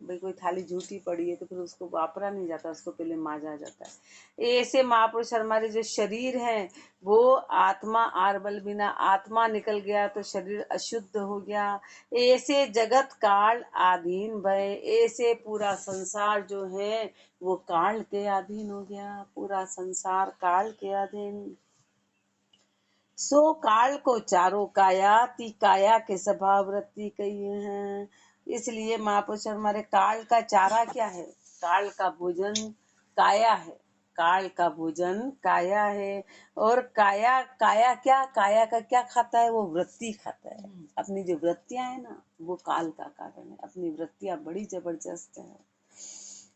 भाई कोई थाली झूठी पड़ी है तो फिर उसको वापरा नहीं जाता, उसको पहले मांजा जाता है। ऐसे महापुरुष हमारे जो शरीर है वो आत्मा आरबल बिना आत्मा निकल गया तो शरीर अशुद्ध हो गया। ऐसे जगत काल अधीन भय, ऐसे पूरा संसार जो है वो काल के अधीन हो गया, पूरा संसार काल के अधीन। सो काल को चारों काया ती काया के स्वभाव वृत्ति कहिए हैं। इसलिए महापुरुष हमारे काल का चारा क्या है? काल का भोजन काया है, काल का भोजन काया है। और काया काया क्या, काया का क्या खाता है? वो वृत्ति खाता है। अपनी जो वृत्तियां है ना वो काल का कारण है। अपनी वृत्तियां बड़ी जबरदस्त है।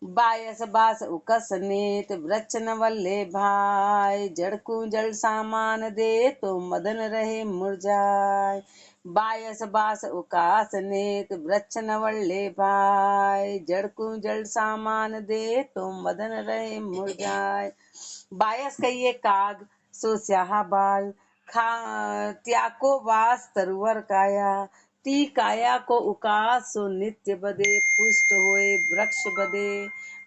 बायस बास उकस नेत वृक्ष न वल्ले भाई, जड़ को जड़ सामान दे तो मदन रहे मुरझाए। बायस बास उकास नेत वृक्ष न वल्ले भाई, जड़ को जड़ सामान दे तो मदन रहे मुरझाए। बायस कहिए काग सो स्याहा बाल, खा त्याको वास तरुवर काया, ती काया को उकास सो नित्य बदे, पुष्ट होए वृक्ष बदे।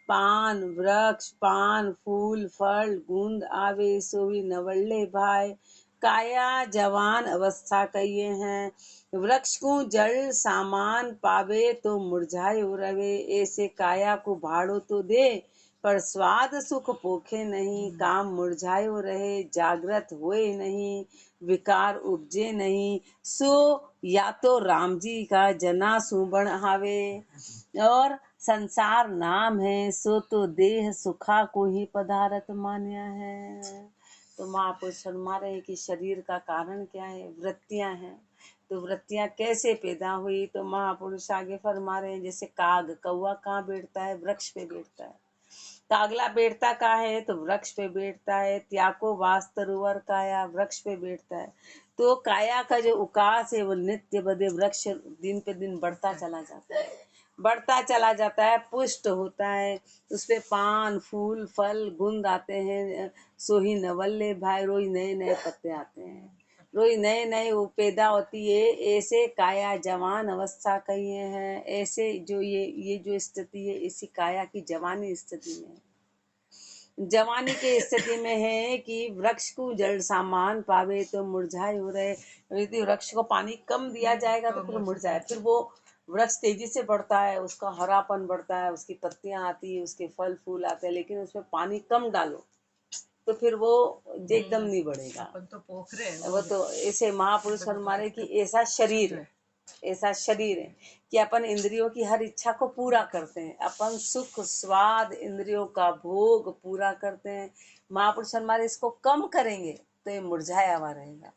पान वृक्ष पान फूल फल गुंद आवे, सोई नवल्ले भाई, काया जवान अवस्था कहिए हैं। वृक्ष को जल सामान पावे तो मुरझाए रवे, ऐसे काया को भाड़ो तो दे पर स्वाद सुख पोखे नहीं। काम मुरझाए रहे जागृत होए नहीं, विकार उपजे नहीं। सो या तो राम जी का जना सुबण हावे, और संसार नाम है सो तो देह सुखा को ही पदार्थ मान्या है। तो महापुरुष फरमा रहे कि शरीर का कारण क्या है? वृत्तियां हैं। तो वृत्तियां कैसे पैदा हुई? तो महापुरुष आगे फरमा रहे हैं जैसे काग कौवा कहाँ बैठता है? वृक्ष पे बैठता है। कागला बैठता कहाँ है? तो वृक्ष पे बैठता है। त्याको वास तरुवर काया, वृक्ष पे बैठता है। तो काया का जो उकास है वो नित्य बदे वृक्ष दिन पे दिन बढ़ता चला जाता है, बढ़ता चला जाता है, पुष्ट होता है। उसपे पान फूल फल गुंद आते हैं। सोही नवल्ले भाई, रोज नए नए पत्ते आते हैं, रोज नए नए वो पैदा होती है। ऐसे काया जवान अवस्था कहिए हैं। ऐसे जो ये जो स्थिति है इसी काया की जवानी स्थिति में, जवानी के स्थिति में है कि वृक्ष को जल सामान पावे तो मुरझाए हो रहे। यदि वृक्ष को पानी कम दिया जाएगा तो फिर मुरझाए, फिर वो वृक्ष तेजी से बढ़ता है, उसका हरापन बढ़ता है, उसकी पत्तियां आती है, उसके फल फूल आते हैं, लेकिन उसमें पानी कम डालो तो फिर वो एकदम नहीं बढ़ेगा। अपन तो पोखरे वो तो ऐसे महापुरुष हमारे कि ऐसा शरीर है, ऐसा शरीर है कि अपन इंद्रियों की हर इच्छा को पूरा करते हैं, अपन सुख स्वाद इंद्रियों का भोग पूरा करते हैं। महापुरुष हमारे इसको कम करेंगे तो ये मुरझाया हुआ रहेगा,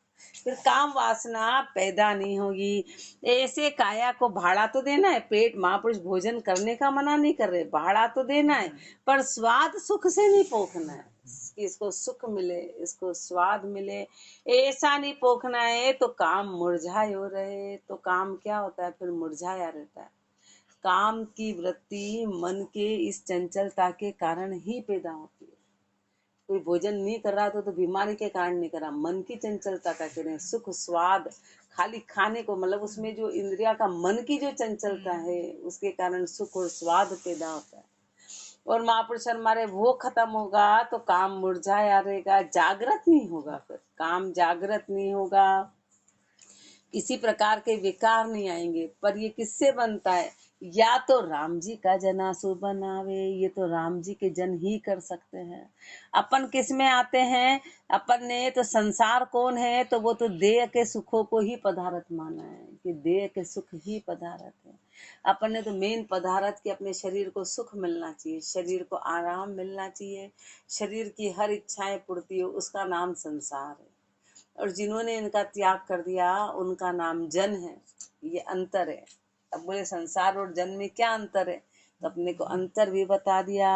फिर काम वासना पैदा नहीं होगी। ऐसे काया को भाड़ा तो देना है, पेट महापुरुष भोजन करने का मना नहीं कर रहे, भाड़ा तो देना है, पर स्वाद सुख से नहीं पोखना है कि इसको सुख मिले, इसको स्वाद मिले, ऐसा नहीं पोखना है। तो काम मुरझाए हो रहे, तो काम क्या होता है? फिर मुरझाया रहता है। काम की वृत्ति मन के इस चंचलता के कारण ही पैदा होती है। कोई भोजन नहीं कर रहा तो बीमारी के कारण नहीं कर रहा, मन की चंचलता का कह रहे हैं। सुख स्वाद खाली खाने को, मतलब उसमें जो इंद्रिया का मन की जो चंचलता है उसके कारण सुख और स्वाद पैदा होता है। और महापुरुष हमारे वो खत्म होगा तो काम मुरझाया रहेगा, जागृत नहीं होगा, फिर काम जागृत नहीं होगा, किसी प्रकार के विकार नहीं आएंगे। पर ये किससे बनता है? या तो राम जी का जनासु बनावे, ये तो राम जी के जन ही कर सकते हैं। अपन किस में आते हैं? अपन ने तो संसार कौन है? तो वो तो देह के सुखों को ही पदार्थ माना है कि देह के सुख ही पदार्थ है। अपन ने तो मेन पदार्थ कि अपने शरीर को सुख मिलना चाहिए, शरीर को आराम मिलना चाहिए, शरीर की हर इच्छाएं पूर्ति हो, उसका नाम संसार है। और जिन्होंने इनका त्याग कर दिया उनका नाम जन है। ये अंतर है। अब बोले संसार और जन में क्या अंतर है? तो अपने को अंतर भी बता दिया।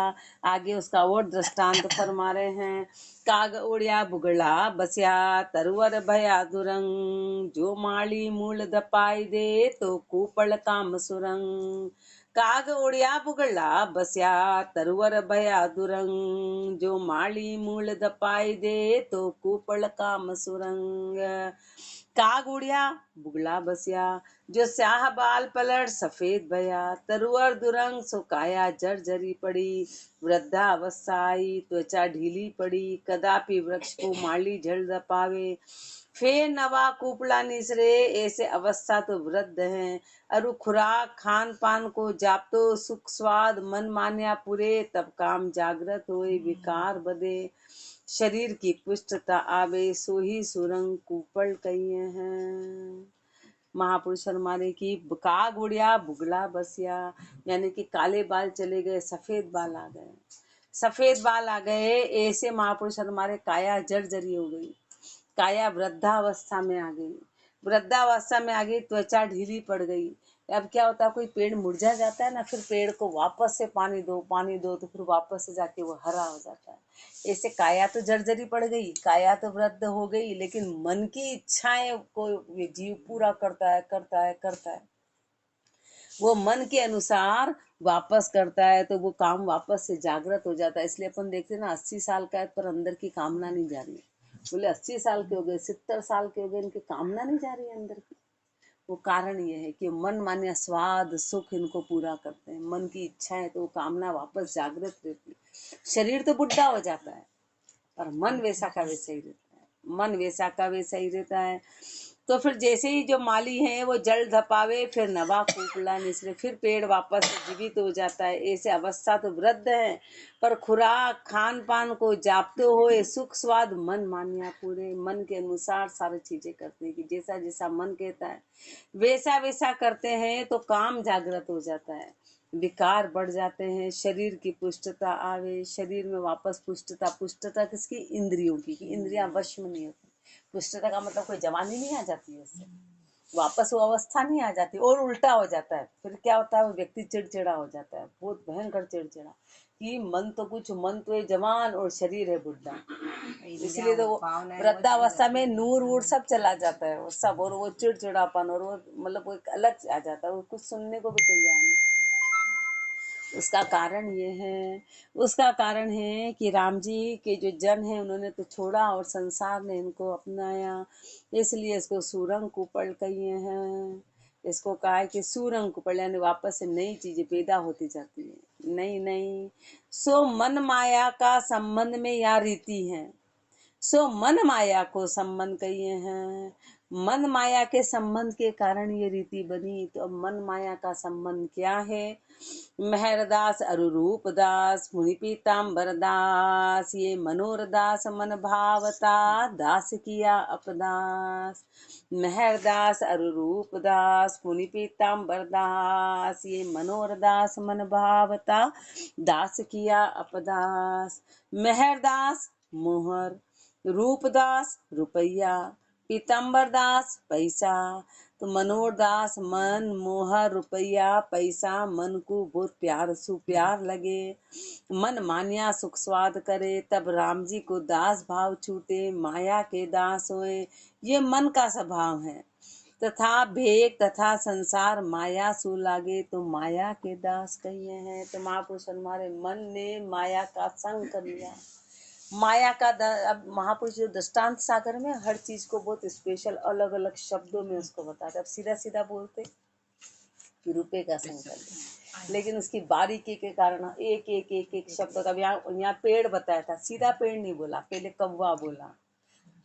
आगे उसका और दृष्टांत फरमा रहे हैं। काग उड़िया बुगला बस्या तरुवर भया दुरंग, जो माली मूल दपाई दे तो कूपड़ काम सुरंग। काग उड़िया बुगला बस्या तरुवर भया दुरंग, जो माली मूल दपाई दे तो कूपड़ काम सुरंग। काग उड़िया बुगला बसिया, जो स्याह बाल पलट सफेद भया, तरुअर दुरंग सो काया जर्जरी पड़ी, वृद्धावस्था आई त्वचा ढीली पड़ी, कदापि वृक्ष को माली झड़ न पावे, फेर नवा कुपड़ा निसरे, ऐसे अवस्था तो वृद्ध हैं, अरु खुराक खान पान को जापतो, सुख स्वाद मन मान्या पूरे, तब काम जागृत होए विकार बदे, शरीर की पुष्टता आवे, सोही सुरंग कुपड़ कहिए हैं। महापुरुष हमारे की काग उड़िया बुगला बसिया, यानी कि काले बाल चले गए, सफेद बाल आ गए, सफेद बाल आ गए, ऐसे महापुरुष हमारे काया जर्जरी हो गई, काया वृद्धावस्था में आ गई, वृद्धावस्था में आ गई, त्वचा ढीली पड़ गई। अब क्या होता है, कोई पेड़ मुरझा जाता है ना, फिर पेड़ को वापस से पानी दो तो फिर वापस से जाके वो हरा हो जाता है। ऐसे काया तो जर्जरी पड़ गई, काया तो वृद्ध हो गई, लेकिन मन की इच्छाएं को ये जीव पूरा करता है करता है करता है, वो मन के अनुसार वापस करता है, तो वो काम वापस से जागृत हो जाता है। इसलिए अपन देखते हैं ना, 80 साल का है पर अंदर की कामना नहीं जा रही है, बोले 80 साल के हो गए, 70 साल के हो गए, इनकी कामना नहीं जा रही है अंदर की। वो कारण ये है कि मन मान्य स्वाद सुख इनको पूरा करते हैं, मन की इच्छा है तो वो कामना वापस जागृत रहती है। शरीर तो बुढ़ा हो जाता है पर मन वैसा का वैसा ही रहता है, मन वैसा का वैसा ही रहता है। तो फिर जैसे ही जो माली है वो जल धपावे, फिर नवा कुपला निसरे, फिर पेड़ वापस जीवित हो जाता है। ऐसे अवस्था तो वृद्ध है, पर खुराक खान पान को जापते हुए सुख स्वाद मन मान्या पूरे, मन के अनुसार सारी चीजें करते हैं कि जैसा जैसा मन कहता है वैसा वैसा करते हैं, तो काम जागृत हो जाता है, विकार बढ़ जाते हैं, शरीर की पुष्टता आवे, शरीर में वापस पुष्टता, पुष्टता किसकी, इंद्रियों की, इंद्रियां वश में नहीं होती। पुष्टता का मतलब कोई जवानी नहीं आ जाती है उससे, वापस वो अवस्था नहीं आ जाती, और उल्टा हो जाता है। फिर क्या होता है, वो व्यक्ति चिड़चिड़ा हो जाता है, बहुत भयंकर चिड़चिड़ा, कि मन तो कुछ, मन तो है जवान और शरीर है बुढ़ा। इसलिए तो वो वृद्धावस्था में नूर वूर सब चला जाता है, वो सब, और वो चिड़चिड़ापन, और वो मतलब वो एक अलग आ जाता है, वो कुछ सुनने को भी तैयार नहीं। उसका कारण ये है, उसका कारण है कि राम जी के जो जन है उन्होंने तो छोड़ा और संसार ने इनको अपनाया, इसलिए इसको सूरंग कुपड़ कहिए हैं। इसको कहा है कि सूरंग कुपड़, यानी वापस से नई चीजें पैदा होती जाती है, नई नई। सो मन माया का संबंध में या रीति है, सो मन माया को संबंध कहिए हैं। मन माया के संबंध के कारण ये रीति बनी। तो अब मन माया का संबंध क्या है, मेहरदास अरुरूप दास मुनि पीताम्बर दास, ये मनोरदास मन भावता, दास किया अपदास। मेहरदास अरुरूप दास मुनि पीताम्बर दास, ये मनोरदास मन भावता, दास किया अपदास। मेहरदास मोहर, रूपदास रुपया, पीताम्बर दास पैसा। तो मनोहर दास मन, मोहर रुपया पैसा, मन को बहुत प्यार सु प्यार लगे, मन मान्या सुख स्वाद करे, तब राम जी को दास भाव छूटे, माया के दास होए, ये मन का स्वभाव है। तथा भेक तथा संसार माया सु लागे, तो माया के दास कहिए हैं। तो महापुरुष हमारे मन ने माया का संग कर लिया, माया का अब महापुरुष जो दृष्टांत सागर में हर चीज को बहुत स्पेशल अलग अलग शब्दों में उसको बताते। अब सीधा सीधा बोलते कि रुपए का संकल्प, लेकिन उसकी बारीकी के कारण एक एक एक एक शब्द, अब यहाँ पेड़ बताया था, सीधा पेड़ नहीं बोला, पहले कौवा बोला,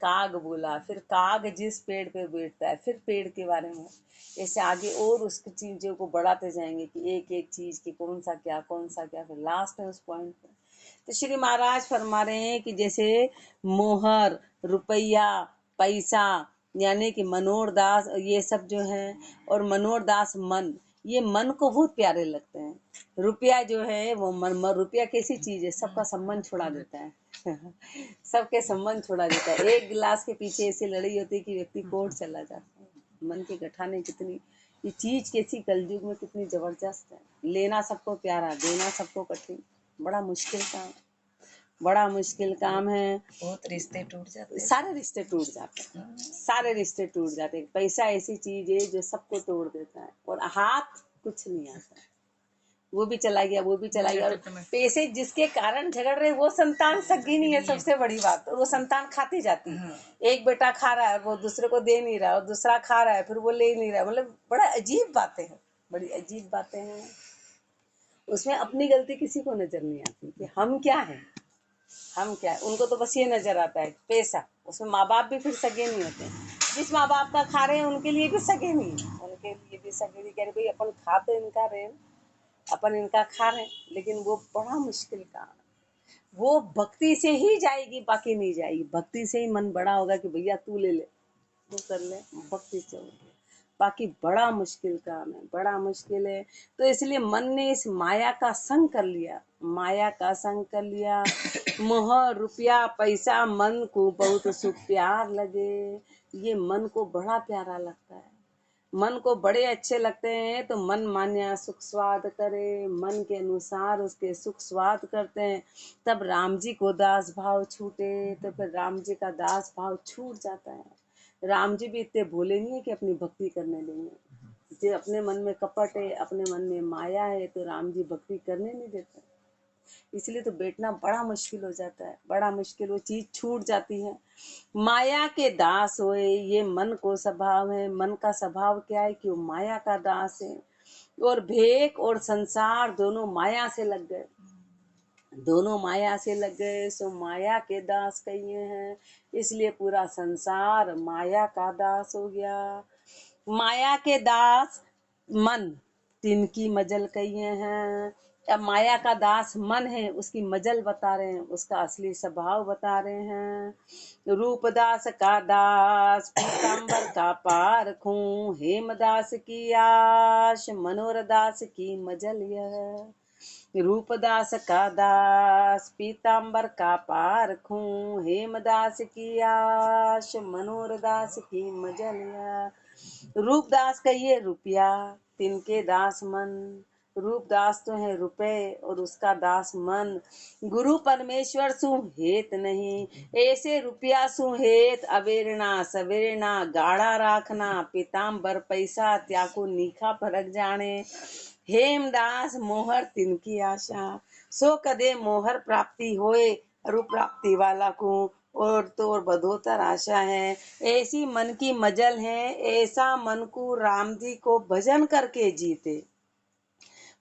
काग बोला, फिर काग जिस पेड़ पे बैठता है, फिर पेड़ के बारे में, ऐसे आगे और उसकी चीजों को बढ़ाते जाएंगे कि एक एक चीज की कौन सा क्या, फिर लास्ट में उस पॉइंट पे। तो श्री महाराज फरमा रहे हैं कि जैसे मोहर रुपया पैसा, यानी कि मनोहर दास ये सब जो है, और मनोहर दास मन, ये मन को बहुत प्यारे लगते हैं। रुपया जो है वो रुपया कैसी चीज है, सबका संबंध छुड़ा देता है सबके संबंध छोड़ा देता है। एक गिलास के पीछे ऐसी लड़ाई होती है कि व्यक्ति कोर्ट चला जाता है। मन के गठाने कितनी, ये चीज कैसी कलयुग में कितनी जबरदस्त है। लेना सबको प्यारा, देना सबको कठिन, बड़ा मुश्किल काम, बड़ा मुश्किल काम है। बहुत रिश्ते टूट जाते हैं, सारे रिश्ते टूट जाते हैं, सारे रिश्ते टूट जाते हैं। पैसा ऐसी चीज है जो सबको तोड़ देता है, और हाथ कुछ नहीं आता, वो भी चला गया, वो भी चला गया। और तो मैं पैसे जिसके कारण झगड़ रहे वो संतान सगी नहीं है, सबसे बड़ी बात। और वो संतान खाती जाती है। हाँ। एक बेटा खा रहा है, वो दूसरे को दे नहीं रहा, और दूसरा खा रहा है, फिर वो ले नहीं रहा। मतलब बड़ा अजीब बातें हैं, बड़ी अजीब बातें हैं। उसमें अपनी गलती किसी को नजर नहीं आती कि हम क्या हैं, हम क्या है। उनको तो बस ये नजर आता है पैसा। उसमें माँ बाप भी फिर सगे नहीं होते हैं। जिस माँ बाप का खा रहे हैं उनके लिए भी सगे नहीं है, उनके लिए भी सगे नहीं। कह रहे भाई अपन खा तो इनका रहे हैं, अपन इनका खा रहे हैं, लेकिन वो बड़ा मुश्किल काम है। वो भक्ति से ही जाएगी, बाकी नहीं जाएगी। भक्ति से ही मन बड़ा होगा कि भैया तू ले ले, तू कर ले, भक्ति से होगी। बाकी बड़ा मुश्किल काम है, बड़ा मुश्किल है। तो इसलिए मन ने इस माया का संग कर लिया, माया का संग कर लिया। मोह रुपया पैसा मन को बहुत सुख प्यार लगे। ये मन को बड़ा प्यारा लगता है, मन को बड़े अच्छे लगते हैं। तो मन मान्या सुख स्वाद करे, मन के अनुसार उसके सुख स्वाद करते हैं। तब राम जी को दास भाव छूटे, तो फिर राम जी का दास भाव छूट जाता है। राम जी भी इतने भोले नहीं है कि अपनी भक्ति करने देंगे। जो अपने मन में कपट है, अपने मन में माया है, तो राम जी भक्ति करने नहीं देते। इसलिए तो बैठना बड़ा मुश्किल हो जाता है, बड़ा मुश्किल। वो चीज छूट जाती है। माया के दास होए, ये मन को स्वभाव है। मन का स्वभाव क्या है कि वो माया का दास है। और भेक और संसार दोनों माया से लग गए, दोनों माया से लग गए। सो माया के दास कहिए हैं, इसलिए पूरा संसार माया का दास हो गया। माया के दास मन, तिनकी मजल कहिए हैं। अब माया का दास मन है, उसकी मजल बता रहे हैं, उसका असली स्वभाव बता रहे हैं। रूपदास का दास पीताम्बर का पारखूं, हेमदास की आश मनोरदास की मजल यह। रूपदास का दास पीताम्बर का पारखूं, हेमदास की आश मनोरदास की मजलिया। रूपदास कहिए रुपया, तिनके दास मन। रूपदास तो है रुपए और उसका दास मन। गुरु परमेश्वर सु हेत नहीं, ऐसे रुपया सु हेत। अवेरना सवेरना गाढ़ा राखना, पीताम्बर पैसा त्याको नीखा फरक जाने। हेमदास मोहर तिनकी आशा, सो कदे मोहर प्राप्ति होए। रूप प्राप्ति वाला को और तो और बधोतर आशा है। ऐसी मन की मजल है, ऐसा मन को राम जी को भजन करके जीते।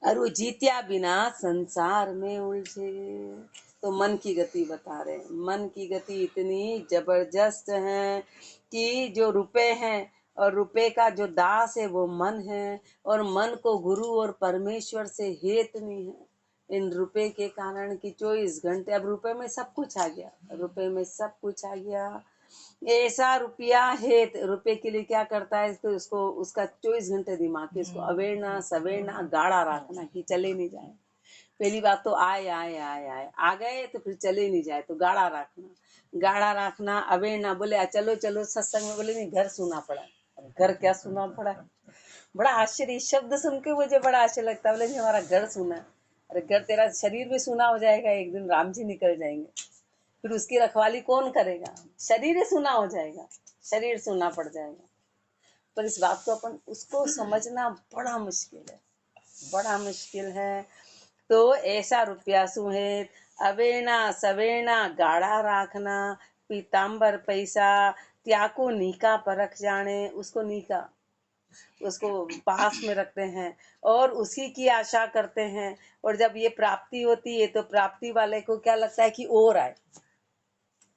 और वो जीत्या बिना संसार में उलझे। तो मन की गति बता रहे हैं। मन की गति इतनी जबरदस्त है कि जो रुपए हैं और रुपए का जो दास है वो मन है, और मन को गुरु और परमेश्वर से हेत नहीं है। इन रुपए के कारण की 24 घंटे, अब रुपए में सब कुछ आ गया, रुपए में सब कुछ आ गया। ऐसा रुपया है, रुपए के लिए क्या करता है तो उसको, उसका 24 घंटे दिमाग है, इसको अवेरना सवेरना गाढ़ा रखना कि चले नहीं जाए। पहली बात तो आए आए आए आए आ गए तो फिर चले नहीं जाए, तो गाढ़ा रखना, गाढ़ा रखना। अवेरना बोले चलो चलो सत्संग में, बोले नहीं घर सुना पड़ा। घर क्या सुना पड़ा? बड़ा आश्चर्य, शब्द सुन के मुझे बड़ा आश्चर्य लगता है। बोले जी हमारा घर सुना। अरे घर तेरा शरीर भी सुना हो जाएगा, एक दिन राम जी निकल जाएंगे, फिर उसकी रखवाली कौन करेगा? शरीर ही सुना हो जाएगा, शरीर सुना पड़ जाएगा। पर इस बात को अपन उसको समझना बड़ा मुश्किल है, बड़ा मुश्किल है। तो ऐसा रुपया सुहेत, अवेना सवेना गाढ़ा राखना, पीताम्बर पैसा त्याको नीका परख जाने। उसको नीका, उसको पास में रखते हैं और उसी की आशा करते हैं। और जब ये प्राप्ति होती है तो प्राप्ति वाले को क्या लगता है कि और आए,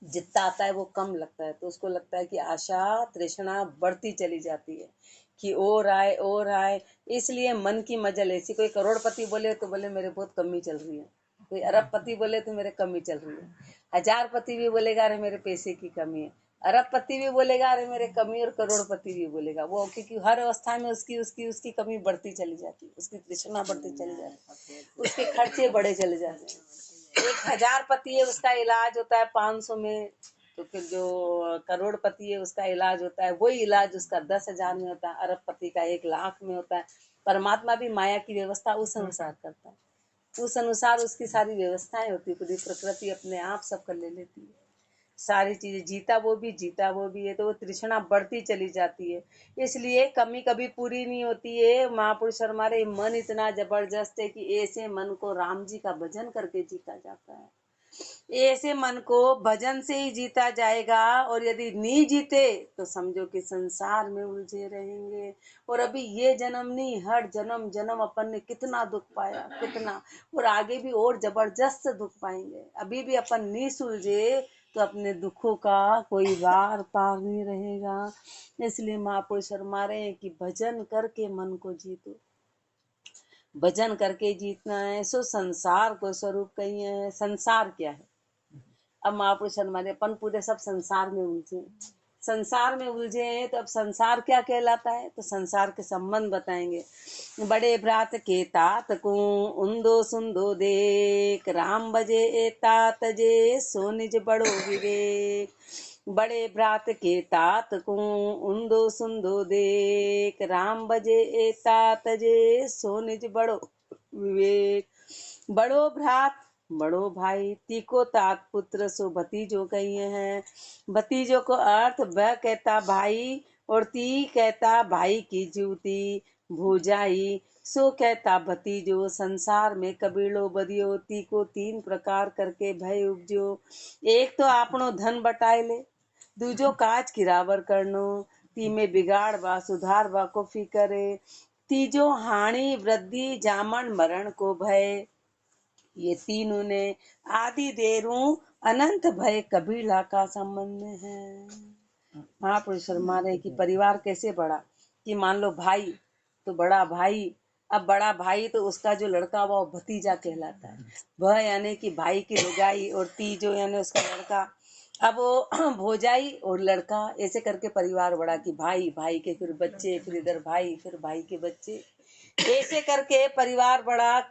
जितना आता है वो कम लगता है। तो उसको लगता है कि आशा तृष्णा बढ़ती चली जाती है कि और आए और आए। इसलिए मन की मजल ऐसी। कोई करोड़पति बोले तो बोले मेरे बहुत कमी चल रही है, कोई अरबपति बोले तो मेरे कमी चल रही है, हजारपति भी बोलेगा अरे मेरे पैसे की कमी है, अरबपति भी बोलेगा अरे मेरे कमी, और करोड़पति भी बोलेगा वो, क्योंकि हर अवस्था में उसकी उसकी उसकी कमी बढ़ती चली जाती है, उसकी तृष्णा बढ़ती चली जाती है, उसके खर्चे बढ़े चले जाते हैं। एक हजारपति है उसका इलाज होता है 500 में, तो फिर जो करोड़पति है उसका इलाज होता है, वही इलाज उसका 10,000 में होता है, अरबपति का 1,00,000 में होता है। परमात्मा भी माया की व्यवस्था उस अनुसार करता है, उस अनुसार उसकी सारी व्यवस्थाएं होती है, पूरी प्रकृति अपने आप सब कर ले लेती है। सारी चीजें जीता वो भी है, तो वो तृष्णा बढ़ती चली जाती है। इसलिए कमी कभी पूरी नहीं होती है। महापुरुष हमारे मन इतना जबरदस्त है कि ऐसे मन को राम जी का भजन करके जीता जाता है। ऐसे मन को भजन से ही जीता जाएगा, और यदि नहीं जीते तो समझो कि संसार में उलझे रहेंगे। और अभी ये जन्म नहीं, हर जन्म जन्म अपन ने कितना दुख पाया, कितना, और आगे भी और जबरदस्त दुख पाएंगे। अभी भी अपन नहीं सुलझे तो अपने दुखों का कोई वार पार नहीं रहेगा। इसलिए महापुरुष फरमा रहे हैं कि भजन करके मन को जीतो, भजन करके जीतना है। सो संसार को स्वरूप कही है। संसार क्या है? अब महापुरुष हमारे अपन पूरे सब संसार में उलझे, संसार में उलझे हैं। तो अब संसार क्या कहलाता है? तो संसार के संबंध बताएंगे। बड़े भ्रात के तात को उन्दो सुंदो देख, राम बजे ए तात जे सो निज बड़ो विवेक। बड़े भ्रात के तात को उन्दो सुंदो देख, राम बजे ए तात जे सो निज बड़ो विवेक। बड़ो भ्रात बड़ो भाई, तीको तात पुत्र सो भतीजो कहिए हैं। भतीजो को अर्थ ब कहता भाई, और ती कहता भाई की जूती, भूजाई सो कहता भतीजो। संसार में कबीलो बदियो, ती को तीन प्रकार करके भय उपजो। एक तो आपनो धन बटाए ले, दूजो काज किरावर करनो, ती में बिगाड़ बा सुधार बा को फिकरे, तीजो हानि वृद्धि जामन मरण को भय। ये तीनों ने आदि देरूं अनंत भय कबीला का संबंध में है। महापुरुष फरमा रहे कि परिवार कैसे बढ़ा, कि मान लो भाई, तो बड़ा भाई, अब बड़ा भाई तो उसका जो लड़का हुआ वो भतीजा कहलाता है। वह यानी कि भाई की लुगाई, और ती जो यानी उसका लड़का। अब वो भोजाई और लड़का, ऐसे करके परिवार बढ़ा कि भाई, भाई के फिर बच्चे, फिर इधर भाई, फिर भाई के बच्चे, ऐसे करके परिवार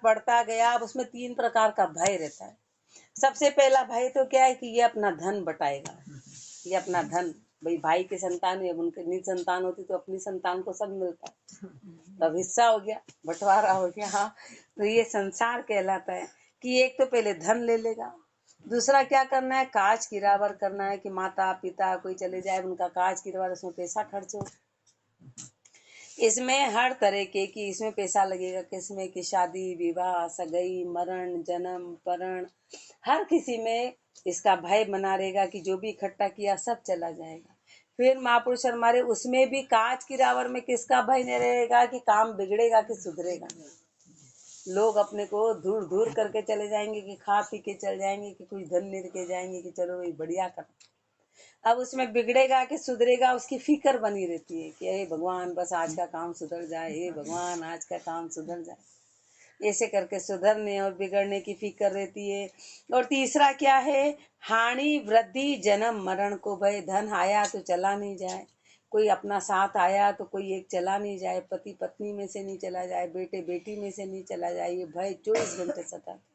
बढ़ता गया। अब उसमें तीन प्रकार का भय रहता है। सबसे पहला भय तो क्या है कि ये अपना धन बटाएगा, ये अपना धन, भाई की संतान है, उनके निज संतान होती तो अपनी संतान को सब मिलता, तब हिस्सा हो गया, बंटवारा हो गया। हाँ, तो ये संसार कहलाता है कि एक तो पहले धन ले लेगा, दूसरा क्या करना है, काज किरावर करना है, कि माता पिता कोई चले जाए, उनका काज किरावर, उसमें पैसा खर्च हो। इसमें हर तरह के कि इसमें पैसा लगेगा, किसमें कि शादी विवाह, सगाई, मरण, जन्म, परण, हर किसी में इसका भय बना रहेगा कि जो भी इकट्ठा किया सब चला जाएगा। फिर महापुरुष हमारे उसमें भी काज की रावर में किसका भय नहीं रहेगा, कि काम बिगड़ेगा कि सुधरेगा। लोग अपने को दूर दूर करके चले जाएंगे, कि खा पी के चल जाएंगे, कि कुछ धन नहीं के जाएंगे, कि चलो ये बढ़िया कर। अब उसमें बिगड़ेगा कि सुधरेगा उसकी फिक्र बनी रहती है, कि हे भगवान बस आज का काम सुधर जाए, हे भगवान आज का काम सुधर जाए। ऐसे करके सुधरने और बिगड़ने की फिक्र रहती है। और तीसरा क्या है, हानि वृद्धि जन्म मरण को भय। धन आया तो चला नहीं जाए, कोई अपना साथ आया तो कोई एक चला नहीं जाए, पति पत्नी में से नहीं चला जाए, बेटे बेटी में से नहीं चला जाए, ये भय 24 घंटे सताता है।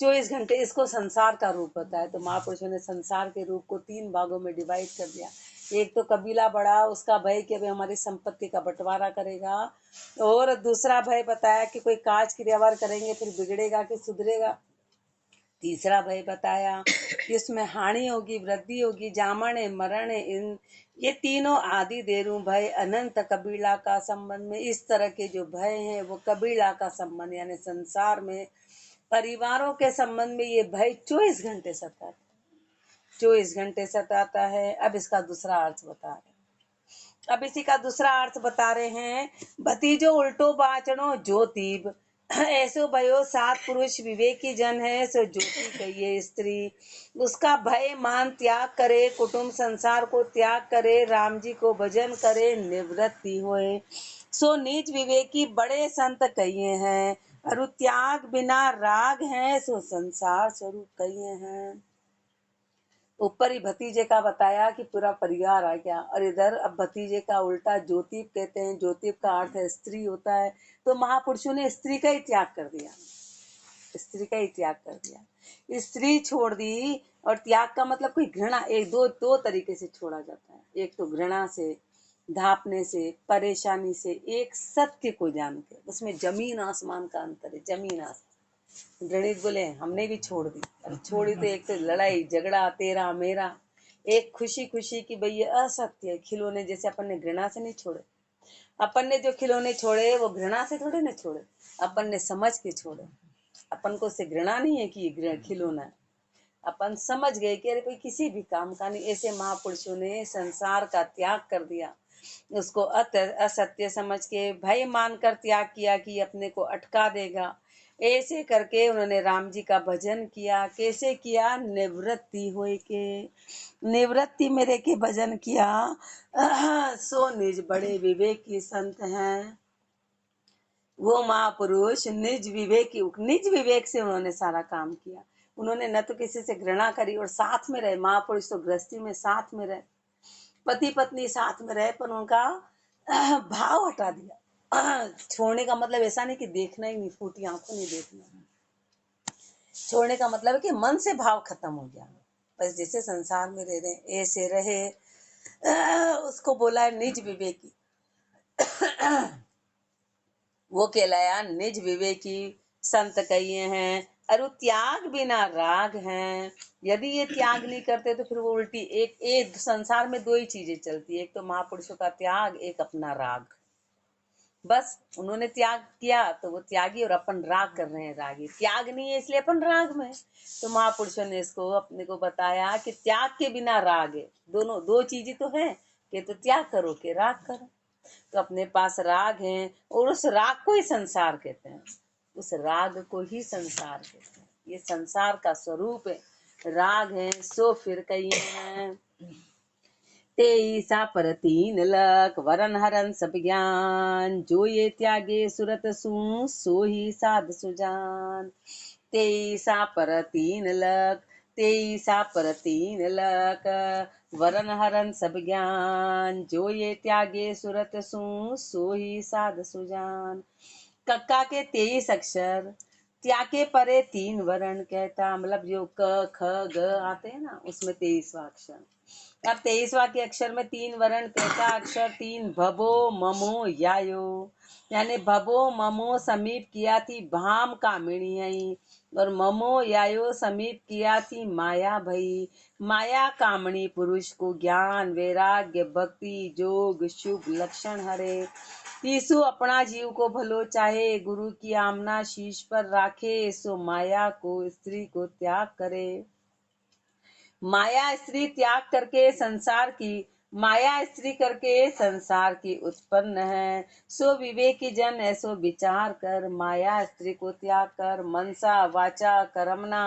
24 घंटे इसको संसार का रूप बताया। तो महापुरुषों ने संसार के रूप को 3 भागों में डिवाइड कर दिया। एक तो कबीला बड़ा, उसका भय कि अभी हमारी संपत्ति का बंटवारा करेगा, और दूसरा भय बताया कि कोई काज की व्यवहार करेंगे फिर बिगड़ेगा कि सुधरेगा। तीसरा भय बताया कि उसमें हानि होगी, वृद्धि होगी, जामन है, मरण है। इन ये तीनों आदि देरू भय अनंत कबीला का संबंध में। इस तरह के जो भय हैं वो कबीला का संबंध, यानी संसार में परिवारों के संबंध में ये भय 24 घंटे सताता है, 24 घंटे सताता है। अब इसका दूसरा अर्थ बता रहे हैं। अब इसी का दूसरा अर्थ बता रहे हैं, भतीजो उल्टो बाचनो ज्योतिब, ऐसो भयो सात पुरुष विवेकी जन है, सो ज्योति कहिए स्त्री। उसका भय मान त्याग करे, कुटुंब संसार को त्याग करे, राम जी को भजन करे, निवृत्ति होए, सो नीच विवेकी बड़े संत कहिए हैं। और त्याग बिना राग है, सो संसार स्वरूप कहिए हैं। ऊपर ही भतीजे का बताया कि पूरा परिवार आ गया, और इधर अब भतीजे का उल्टा ज्योतिप कहते हैं। ज्योतिप का अर्थ है स्त्री होता है। तो महापुरुषों ने स्त्री का ही त्याग कर दिया, स्त्री का ही त्याग कर दिया, स्त्री छोड़ दी। और त्याग का मतलब कोई घृणा, एक दो तरीके से छोड़ा जाता है। एक तो घृणा से, धापने से, परेशानी से, एक सत्य को जान के। उसमें जमीन आसमान का अंतर है, जमीन आसमान। गणित बोले हमने भी छोड़ दी। अब छोड़ी तो एक तो लड़ाई झगड़ा तेरा मेरा, एक खुशी खुशी की भाई ये असत्य है। खिलौने जैसे अपन ने घृणा से नहीं छोड़े, अपन ने जो खिलौने छोड़े वो घृणा से थोड़े ना छोड़े, अपन ने समझ के छोड़े। अपन को उससे घृणा नहीं है कि ये खिलौना है, अपन समझ गए कि अरे भाई किसी भी काम का नहीं। ऐसे महापुरुषों ने संसार का त्याग कर दिया, उसको असत्य समझ के भय मानकर त्याग किया कि अपने को अटका देगा। ऐसे करके उन्होंने राम जी का भजन किया। कैसे किया? निवृत्ति होए के, निवृत्ति मेरे के भजन किया। सो निज बड़े विवेकी संत हैं। वो महापुरुष निज विवेक से उन्होंने सारा काम किया। उन्होंने न तो किसी से घृणा करी और साथ में रहे। महापुरुष तो गृहस्थी में साथ में रहे, पति पत्नी साथ में रहे, पर उनका भाव हटा दिया। छोड़ने का मतलब ऐसा नहीं कि देखना ही नहीं, फूटी आंखों नहीं देखना। छोड़ने का मतलब है कि मन से भाव खत्म हो गया। बस जैसे संसार में रह रहे ऐसे रहे। उसको बोला है निज विवेकी। वो कहलाया निज विवेकी संत कहिए हैं। अरु त्याग बिना राग हैं। यदि ये त्याग नहीं करते तो फिर वो उल्टी एक संसार में दो ही चीजें चलती है, एक तो महापुरुषों का त्याग, एक अपना राग। बस उन्होंने त्याग किया तो वो त्यागी, और अपन राग कर रहे हैं रागी। त्याग नहीं है इसलिए अपन राग में। तो महापुरुषों ने इसको अपने को बताया कि त्याग के बिना राग है। दोनों दो चीजें तो है कि तो त्याग करो कि राग करो। तो अपने पास राग है और उस राग को ही संसार कहते हैं, उस राग को ही संसार कहते हैं। ये संसार का स्वरूप है, राग है। सो फिर कही है तेईसा पर तीन लख वरन हरन सब ज्ञान, जो ये त्यागे सुरत सू सो ही साध सुजान। तेईसा पर तीन लख, तेईसा पर तीन लख वरन हरन सब ज्ञान, जो ये त्यागे सुरत सू सो ही साध सुजान। कक्का के 23 अक्षर, त्यागे परे तीन वर्ण कहता, मतलब जो क ख ग आते हैं ना उसमें 23वां अक्षर। अब 23वां के अक्षर में तीन वर्ण कहता अक्षर तीन, भबो ममो यायो, यानी भबो ममो समीप किया थी भाम कामिणी आई, और ममो यायो समीप किया थी माया भई। माया कामणी पुरुष को ज्ञान वैराग्य भक्ति जोग शुभ लक्षण हरे। तीसु अपना जीव को भलो चाहे, गुरु की आमना शीश पर राखे, सो माया को स्त्री को त्याग करे। माया स्त्री त्याग करके संसार की, माया स्त्री करके संसार की उत्पन्न है। सो विवेकी जन ऐसो विचार कर, माया स्त्री को त्याग कर मनसा वाचा कर्मना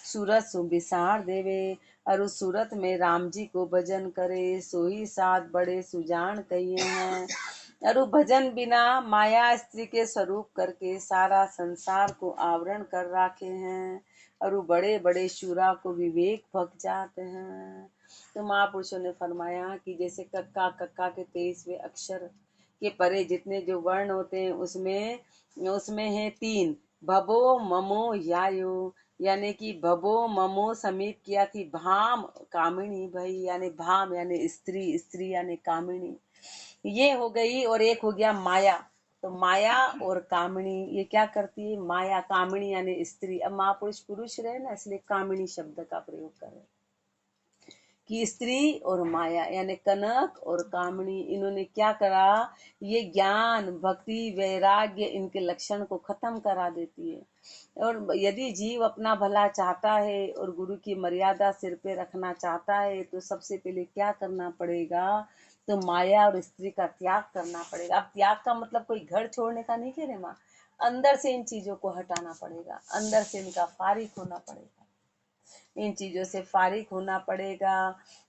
सूरत सुबिसार देवे। और उस सूरत में राम जी को भजन करे, सो ही सात बड़े सुजान कहिए हैं। और भजन बिना माया स्त्री के स्वरूप करके सारा संसार को आवरण कर राखे हैं, और वो बड़े बड़े शूरा को विवेक भग जाते हैं। तो महापुरुषों ने फरमाया कि जैसे कक्का कक्का के 23वें अक्षर के परे जितने जो वर्ण होते हैं उसमें है तीन, भबो ममो यायो, यानी कि भबो ममो समीप किया थी भाम कामिनी भाई, यानी भाम यानी स्त्री, स्त्री यानी कामिनी, ये हो गई। और एक हो गया माया। तो माया और कामिनी ये क्या करती है? माया कामिनी यानी स्त्री। अब महापुरुष पुरुष रहे ना, इसलिए कामिनी शब्द का प्रयोग करें कि स्त्री और माया यानी कनक और कामिनी, इन्होंने क्या करा? ये ज्ञान भक्ति वैराग्य इनके लक्षण को खत्म करा देती है। और यदि जीव अपना भला चाहता है और गुरु की मर्यादा सिर पे रखना चाहता है तो सबसे पहले क्या करना पड़ेगा? तो माया और स्त्री का त्याग करना पड़ेगा। अब त्याग का मतलब कोई घर छोड़ने का नहीं कह रहे माँ, अंदर से इन चीजों को हटाना पड़ेगा, अंदर से इनका फारिग होना पड़ेगा, इन चीजों से फारिग होना पड़ेगा।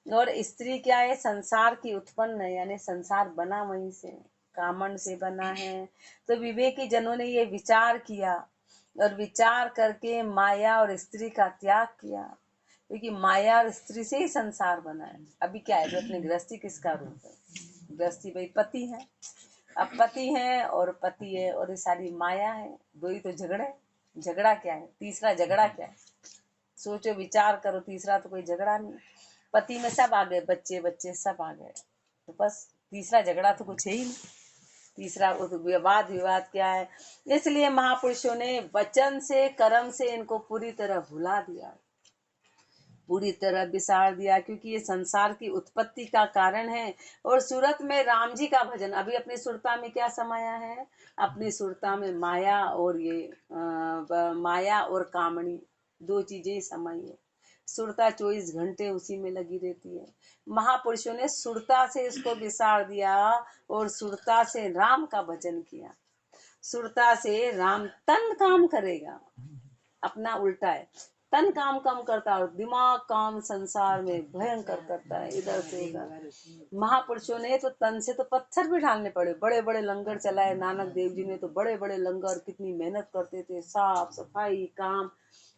और स्त्री क्या है? संसार की उत्पन्न है, यानी संसार बना वहीं से, कामन से बना है। तो विवेकी जनों ने ये विचार किया और विचार करके माया और स्त्री का त्याग किया, क्योंकि माया और स्त्री से ही संसार बना है। अभी क्या है, जो अपने गृहस्थी किसका रूप है? गृहस्थी भाई पति है। अब पति है और पति है और ये सारी माया है, दो ही तो झगड़े। झगड़ा क्या है? तीसरा झगड़ा क्या है? सोचो विचार करो, तीसरा तो कोई झगड़ा नहीं। पति में सब आ गए, बच्चे बच्चे सब आ गए, तो बस तीसरा झगड़ा तो कुछ है ही नहीं। तीसरा वाद विवाद क्या है। इसलिए महापुरुषों ने वचन से कर्म से इनको पूरी तरह भुला दिया, पूरी तरह बिसार दिया, क्योंकि ये संसार की उत्पत्ति का कारण है। और सूरत में राम जी का भजन, अभी अपनी सुरता में क्या समाया है, अपनी सुरता में माया और ये माया और कामनी, दो चीजें ही समाई है। सुरता 24 घंटे उसी में लगी रहती है। महापुरुषों ने सुरता से इसको बिसार दिया और सुरता से राम का भजन किया। सुरता से राम तन काम करेगा, अपना उल्टा है, तन काम कम करता है और दिमाग काम संसार में भयंकर करता है, इधर से उधर। महापुरुषों ने तो तन से तो पत्थर भी ढालने पड़े, बड़े बड़े लंगर चलाए। नानक देव जी ने तो बड़े बड़े लंगर, कितनी मेहनत करते थे, साफ सफाई काम,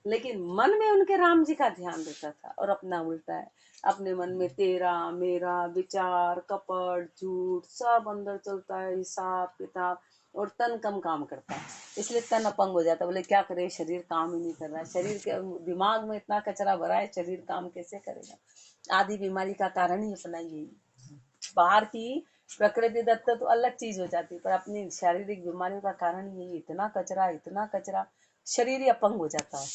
लेकिन मन में उनके राम जी का ध्यान रहता था। और अपना उल्टा है, अपने मन में तेरा मेरा विचार, कपट, झूठ सब अंदर चलता है, हिसाब किताब, और तन कम काम करता है, इसलिए तन अपंग हो जाता है। बोले क्या करे, शरीर काम ही नहीं कर रहा है, शरीर के दिमाग में इतना कचरा भरा है, शरीर काम कैसे करेगा। आदि बीमारी का कारण ही अपना यही। बाहर की प्रकृति दत्त तो अलग चीज हो जाती है, पर अपनी शारीरिक बीमारियों का कारण यही, इतना कचरा इतना कचरा, शरीर ही अपंग हो जाता है।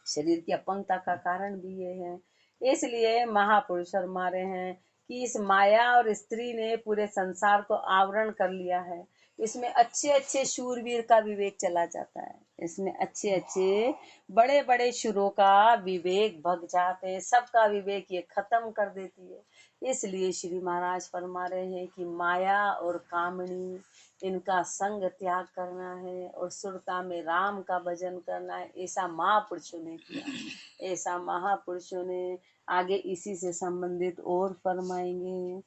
शरीर की अपंगता का कारण भी ये है। इसलिए महापुरुष फरमा रहे हैं कि इस माया और स्त्री ने पूरे संसार को आवरण कर लिया है। इसमें अच्छे अच्छे शूरवीर का विवेक चला जाता है, इसमें अच्छे अच्छे बड़े बड़े शूरों का विवेक भग जाते हैं, सबका विवेक ये खत्म कर देती है। इसलिए श्री महाराज फरमा रहे हैं कि माया और कामनी, इनका संग त्याग करना है और सुरता में राम का भजन करना है। ऐसा महापुरुषों ने किया, ऐसा महापुरुषों ने। आगे इसी से संबंधित और फरमाएंगे।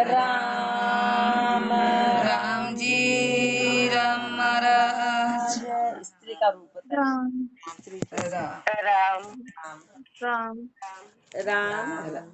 राम राम जी राम महाराज स्त्री का रूप बताइए, राम स्त्री कैसे? राम राम राम राम